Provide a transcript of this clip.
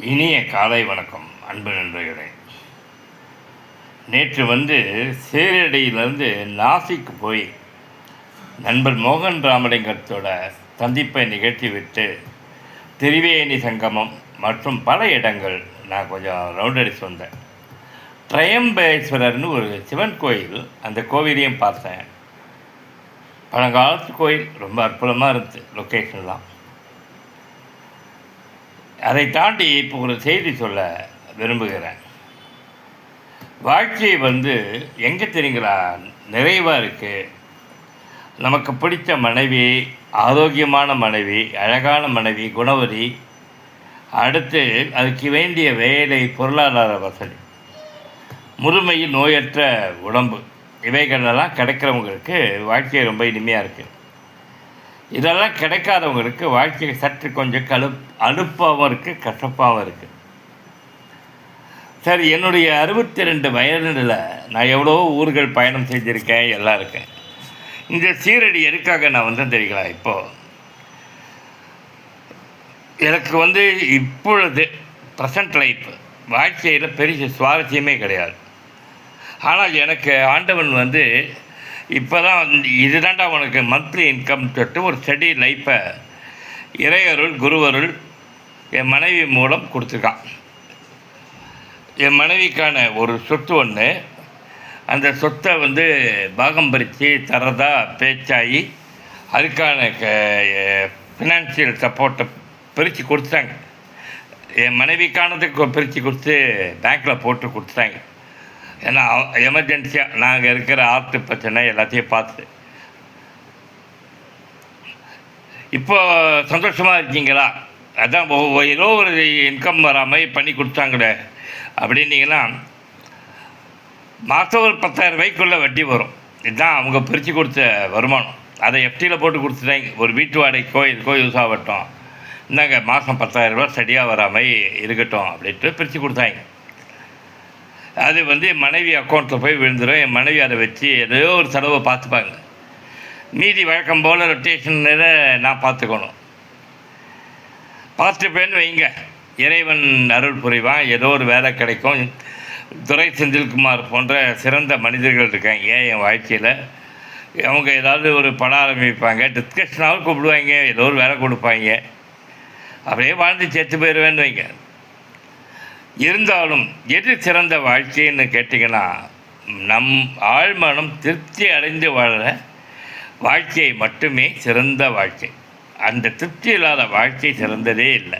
இனிய காலை வணக்கம் அன்பு நண்பர்களே. நேற்று சீரடியிலேருந்து நாசிக்கு போய் நண்பர் மோகன் ராமலிங்கத்தோட சந்திப்பை நிகழ்த்தி விட்டு திரிவேணி சங்கமம் மற்றும் பல இடங்கள் நான் கொஞ்சம் ரவுண்ட் அடிச்சு வந்தேன். திரையம்பேஸ்வரர்னு ஒரு சிவன் கோயில், அந்த கோவிலையும் பார்த்தேன். பழங்காலத்து கோயில், ரொம்ப அற்புதமாக இருந்துச்சு லொக்கேஷன்லாம். அதை தாண்டி இப்போ ஒரு செய்தி சொல்ல விரும்புகிறேன். வாழ்க்கை எங்கே தெரியுங்களா நிறைவாக இருக்குது. நமக்கு பிடித்த மனைவி, ஆரோக்கியமான மனைவி, அழகான மனைவி, குணவதி, அடுத்து அதுக்கு வேண்டிய வேலை, பொருளாதார வசதி, முதுமையில் நோயற்ற உடம்பு, இவைகளெல்லாம் கிடைக்கிறவங்களுக்கு வாழ்க்கை ரொம்ப இனிமையாக இருக்குது. இதெல்லாம் கிடைக்காதவங்களுக்கு வாழ்க்கை சற்று கொஞ்சம் அலுப்பாகவும் இருக்குது, கசப்பாகவும் இருக்குது. சரி, என்னுடைய 62 வயதில் நான் எவ்வளோ ஊர்கள் பயணம் செஞ்சுருக்கேன், எல்லாம் இருக்கேன். இந்த சீரடி எதுக்காக நான் தெரியுங்களா, இப்போது எனக்கு இப்பொழுது ப்ரெசன்ட் லைஃப் வாழ்க்கையில் பெரிய சுவாரஸ்யமே கிடையாது. ஆனால் எனக்கு ஆண்டவன் இப்போ தான் இதுதாண்டா உனக்கு மந்த்லி இன்கம் சொல்லிட்டு ஒரு ஸ்டடி லைஃப்பை இறையருள், குருவருள் என் மனைவி மூலம் கொடுத்துருக்கான். என் மனைவிக்கான ஒரு சொத்து ஒன்று, அந்த சொத்தை பாகம் பிரித்து தரதா பேச்சாகி அதுக்கான ஃபினான்ஷியல் சப்போர்ட்டை பிரித்து கொடுத்தாங்க. என் மனைவிக்கானதுக்கு பிரித்து கொடுத்து பேங்க்கில் போட்டு கொடுத்தாங்க. ஏன்னா எமர்ஜென்சியாக நாங்கள் இருக்கிற ஆர்ட்டு பிரச்சனை எல்லாத்தையும் பார்த்து. இப்போ சந்தோஷமாக இருக்கீங்களா? அதான் ஏதோ ஒரு இன்கம் வர மாதிரி பண்ணி கொடுத்தாங்களே அப்படின்னீங்கன்னா, மாதம் ஒரு 10,000 ரூபாய்க்குள்ளே வட்டி வரும். இதுதான் அவங்க பிரித்து கொடுத்த வருமானம். அதை எஃப்டியில் போட்டு கொடுத்துட்டாங்க. ஒரு வீட்டு வாடகைக்கோ இதுக்கோ யூஸ் ஆகட்டும், இந்தாங்க மாதம் 10,000 ரூபா சரியாக வர மாதிரி இருக்கட்டும் அப்படின்ட்டு பிரித்து கொடுத்தாங்க. அது மனைவி அக்கௌண்ட்டில் போய் விழுந்துடும். என் மனைவி அதை வச்சு ஏதோ ஒரு செலவை பார்த்துப்பாங்க. மீதி வழக்கம் போல் ரொட்டேஷனில் நான் பார்த்துக்கணும். பார்த்துப்பேன்னு வைங்க, இறைவன் அருள் புரிவான், ஏதோ ஒரு வேலை கிடைக்கும். துரை செந்தில்குமார் போன்ற சிறந்த மனிதர்கள் இருக்காங்க என் வாழ்க்கையில். அவங்க ஏதாவது ஒரு படம் ஆரம்பிப்பாங்க, டிஸ்கஷனாகவும் கூப்பிடுவாங்க, ஏதோ ஒரு வேலை கொடுப்பாங்க. அப்படியே வாழ்ந்து சேர்த்து போயிடுவேன்னு வைங்க. இருந்தாலும் எது சிறந்த வாழ்க்கைன்னு கேட்டிங்கன்னா, நம் ஆழ்மனம் திருப்தி அடைந்து வாழ வாழ்க்கை மட்டுமே சிறந்த வாழ்க்கை. அந்த திருப்தி இல்லாத வாழ்க்கை சிறந்ததே இல்லை.